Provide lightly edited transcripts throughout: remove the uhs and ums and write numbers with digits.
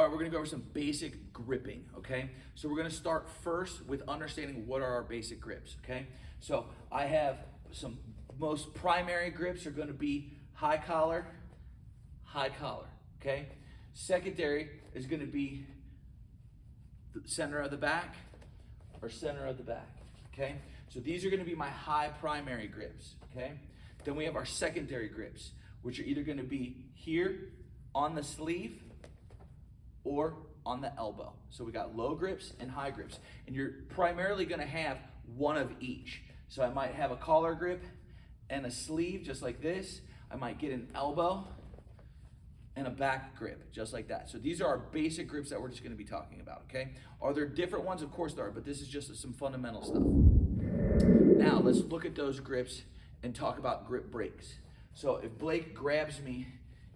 All right, we're gonna go over some basic gripping, okay? So we're gonna start first with understanding what are our basic grips, okay? So I have some most primary grips are gonna be high collar, okay? Secondary is gonna be the center of the back or center of the back, okay? So these are gonna be my high primary grips, okay? Then we have our secondary grips, which are either gonna be here on the sleeve or on the elbow. So we got low grips and high grips. And you're primarily gonna have one of each. So I might have a collar grip and a sleeve just like this. I might get an elbow and a back grip, just like that. So these are our basic grips that we're just gonna be talking about, okay? Are there different ones? Of course there are, but this is just some fundamental stuff. Now let's look at those grips and talk about grip breaks. So if Blake grabs me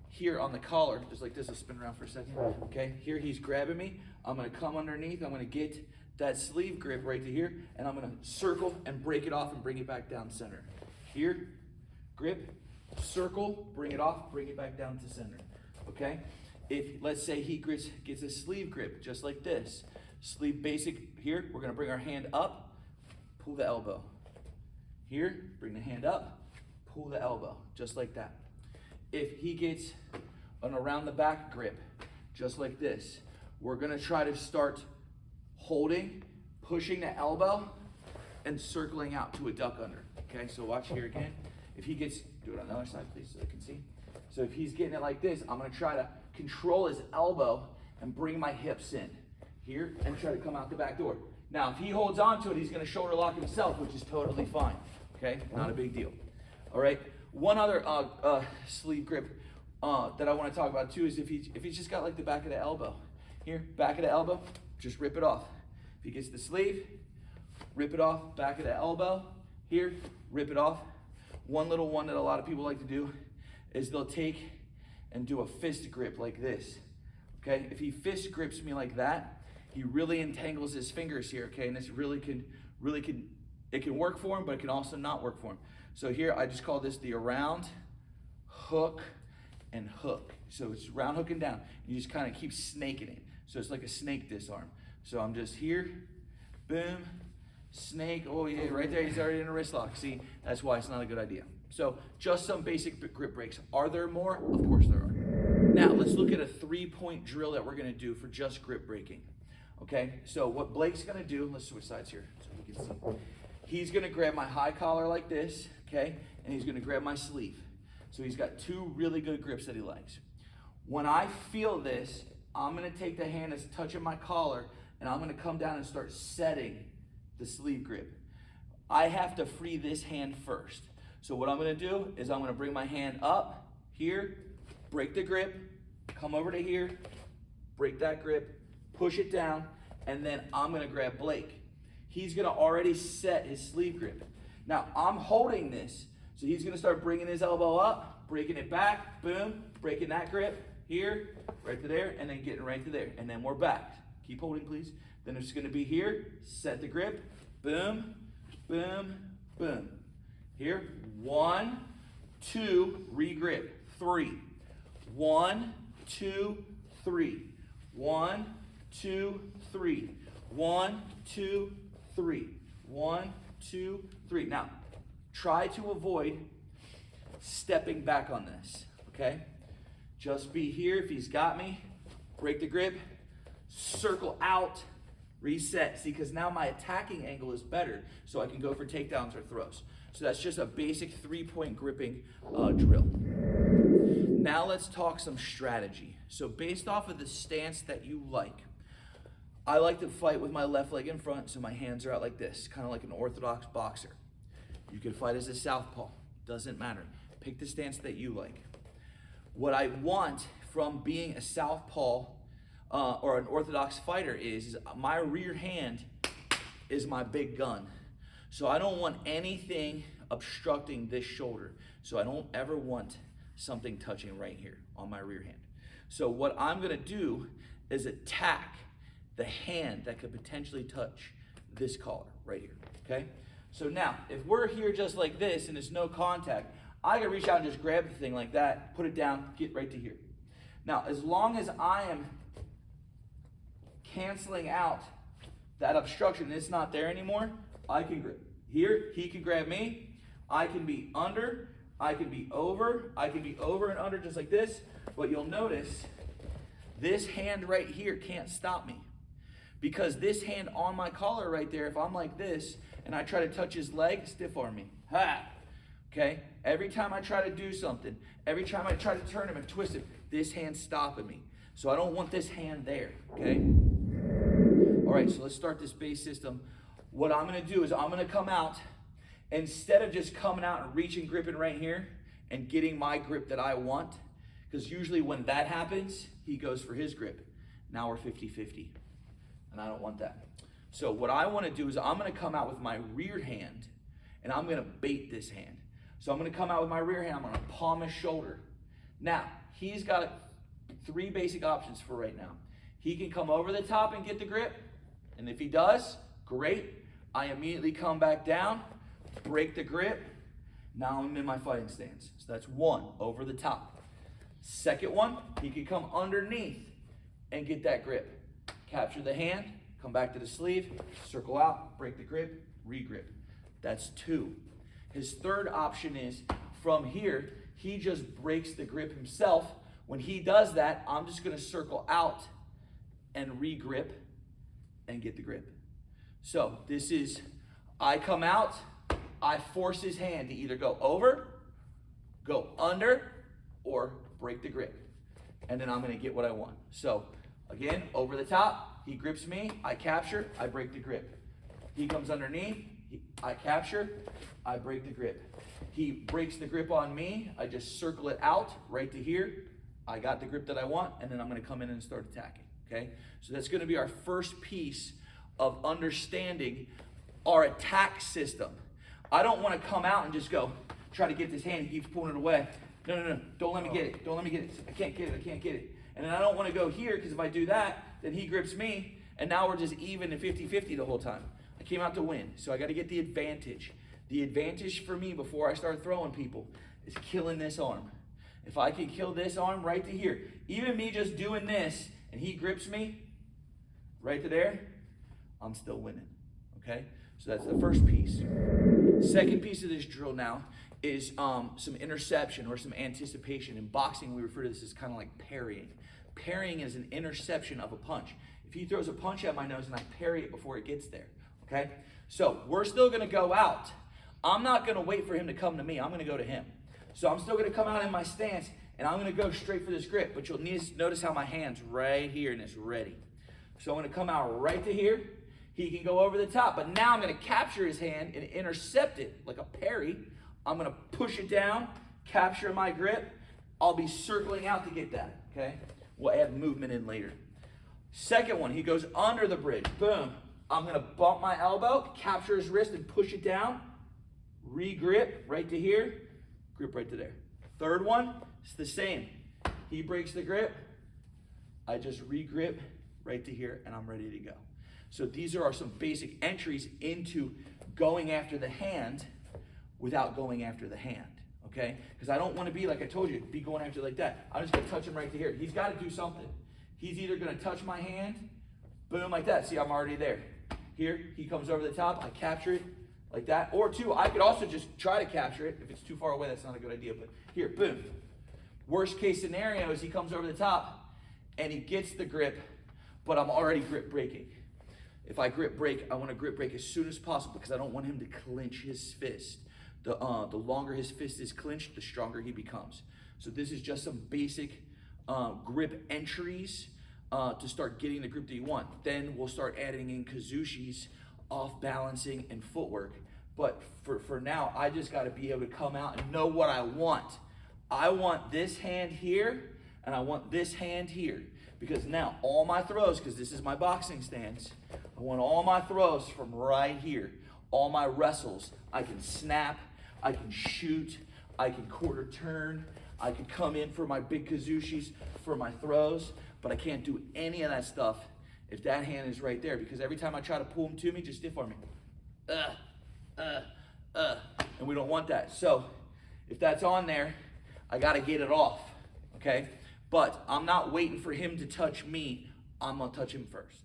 here on the collar, just like this, I'll spin around for a second, okay? Here he's grabbing me, I'm gonna come underneath, I'm gonna get that sleeve grip right to here, and I'm gonna circle and break it off and bring it back down center. Here, grip, circle, bring it off, bring it back down to center, okay? If, let's say he gets a sleeve grip, just like this. Sleeve basic, here, we're gonna bring our hand up, pull the elbow. Here, bring the hand up, pull the elbow, just like that. If he gets an around the back grip, just like this, we're gonna try to start holding, pushing the elbow, and circling out to a duck under, okay? So watch here again. If he gets, do it on the other side, please, so they can see. So if he's getting it like this, I'm gonna try to control his elbow and bring my hips in here and try to come out the back door. Now, if he holds on to it, he's gonna shoulder lock himself, which is totally fine, okay? Not a big deal, all right? One other sleeve grip that I wanna talk about too is if he's just got like the back of the elbow. Here, back of the elbow, just rip it off. If he gets the sleeve, rip it off, back of the elbow. Here, rip it off. One little one that a lot of people like to do is they'll take and do a fist grip like this, okay? If he fist grips me like that, he really entangles his fingers here, okay? And this really can, it can work for him, but it can also not work for him. So here, I just call this the around, hook, and hook. So it's round, hook, and down. You just kind of keep snaking it. So it's like a snake disarm. So I'm just here, boom, snake, oh yeah, right there, he's already in a wrist lock. See, that's why it's not a good idea. So just some basic grip breaks. Are there more? Of course there are. Now let's look at a 3-point drill that we're gonna do for just grip breaking. Okay, so what Blake's gonna do, let's switch sides here so you can see. He's gonna grab my high collar like this, okay, and he's gonna grab my sleeve. So he's got two really good grips that he likes. When I feel this, I'm gonna take the hand that's touching my collar and I'm gonna come down and start setting the sleeve grip. I have to free this hand first. So what I'm gonna do is I'm gonna bring my hand up here, break the grip, come over to here, break that grip, push it down, and then I'm gonna grab Blake. He's gonna already set his sleeve grip. Now I'm holding this, so he's gonna start bringing his elbow up, breaking it back, boom, breaking that grip, here, right to there, and then getting right to there, and then we're back. Keep holding, please. Then it's gonna be here, set the grip, boom, boom, boom. Here, 1, 2, re-grip, 3. 1, 2, 3. 1, 2, 3. 1, 2, 3. 1, 2, 3. Now, try to avoid stepping back on this, okay? Just be here if he's got me, break the grip, circle out, reset. See, because now my attacking angle is better, so I can go for takedowns or throws. So that's just a basic 3-point gripping drill. Now let's talk some strategy. So based off of the stance that you like, I like to fight with my left leg in front, so my hands are out like this, kind of like an orthodox boxer. You can fight as a southpaw, doesn't matter. Pick the stance that you like. What I want from being a southpaw or an orthodox fighter is my rear hand is my big gun. So I don't want anything obstructing this shoulder. So I don't ever want something touching right here on my rear hand. So what I'm gonna do is attack the hand that could potentially touch this collar right here, okay? So now, if we're here just like this and there's no contact, I can reach out and just grab the thing like that, put it down, get right to here. Now, as long as I am canceling out that obstruction. It's not there anymore. I can grip. Here, he can grab me. I can be under. I can be over. I can be over and under just like this. But you'll notice this hand right here can't stop me. Because this hand on my collar right there, if I'm like this and I try to touch his leg, stiff arm me. Ha! Okay? Every time I try to do something, every time I try to turn him and twist him, this hand's stopping me. So I don't want this hand there. Okay? All right, so let's start this base system. What I'm going to do is I'm going to come out, instead of just coming out and reaching, gripping right here and getting my grip that I want, because usually when that happens, he goes for his grip. Now we're 50-50, and I don't want that. So what I want to do is I'm going to come out with my rear hand, and I'm going to bait this hand. So I'm going to come out with my rear hand. I'm going to palm his shoulder. Now, he's got 3 basic options for right now. He can come over the top and get the grip, and if he does, great. I immediately come back down, break the grip. Now I'm in my fighting stance. So that's 1, over the top. Second one, he can come underneath and get that grip. Capture the hand, come back to the sleeve, circle out, break the grip, re-grip. That's 2. His third option is from here, he just breaks the grip himself. When he does that, I'm just going to circle out and re-grip and get the grip. So this is, I come out, I force his hand to either go over, go under, or break the grip. And then I'm going to get what I want. So again, over the top, he grips me, I capture, I break the grip. He comes underneath, I capture, I break the grip. He breaks the grip on me, I just circle it out right to here. I got the grip that I want, and then I'm going to come in and start attacking. Okay? So that's going to be our first piece of understanding our attack system. I don't want to come out and just go try to get this hand. He keeps pulling it away. No. Don't let me get it. Don't let me get it. I can't get it. And then I don't want to go here, because if I do that, then he grips me, and now we're just even and 50-50 the whole time. I came out to win, so I got to get the advantage. The advantage for me before I start throwing people is killing this arm. If I can kill this arm right to here, even me just doing this, and he grips me right to there, I'm still winning, okay? So that's the first piece. Second piece of this drill now is some interception or some anticipation. In boxing, we refer to this as kind of like parrying. Parrying is an interception of a punch. If he throws a punch at my nose and I parry it before it gets there, okay? So we're still gonna go out. I'm not gonna wait for him to come to me. I'm gonna go to him. So I'm still gonna come out in my stance, and I'm gonna go straight for this grip, but you'll notice how my hand's right here and it's ready. So I'm gonna come out right to here. He can go over the top, but now I'm gonna capture his hand and intercept it like a parry. I'm gonna push it down, capture my grip. I'll be circling out to get that, okay? We'll add movement in later. Second one, he goes under the bridge, boom. I'm gonna bump my elbow, capture his wrist and push it down, re-grip right to here, grip right to there. Third one, it's the same. He breaks the grip, I just re-grip right to here, and I'm ready to go. So these are some basic entries into going after the hand without going after the hand, okay? Because I don't want to be, like I told you, be going after it like that. I'm just going to touch him right to here. He's got to do something. He's either going to touch my hand, boom, like that. See, I'm already there. Here, he comes over the top, I capture it like that. Or two, I could also just try to capture it. If it's too far away, that's not a good idea, but here, boom. Worst case scenario is he comes over the top and he gets the grip, but I'm already grip breaking. If I grip break, I want to grip break as soon as possible because I don't want him to clinch his fist. The longer his fist is clinched, the stronger he becomes. So this is just some basic grip entries to start getting the grip that you want. Then we'll start adding in kazushis, off balancing, and footwork. But for now, I just got to be able to come out and know what I want. I want this hand here, and I want this hand here. Because now all my throws, because this is my boxing stance, I want all my throws from right here. All my wrestles, I can snap, I can shoot, I can quarter turn, I can come in for my big kazushis, for my throws, but I can't do any of that stuff if that hand is right there, because every time I try to pull him to me, just stiff arm me. And we don't want that. So if that's on there, I gotta get it off, okay? But I'm not waiting for him to touch me, I'm gonna touch him first.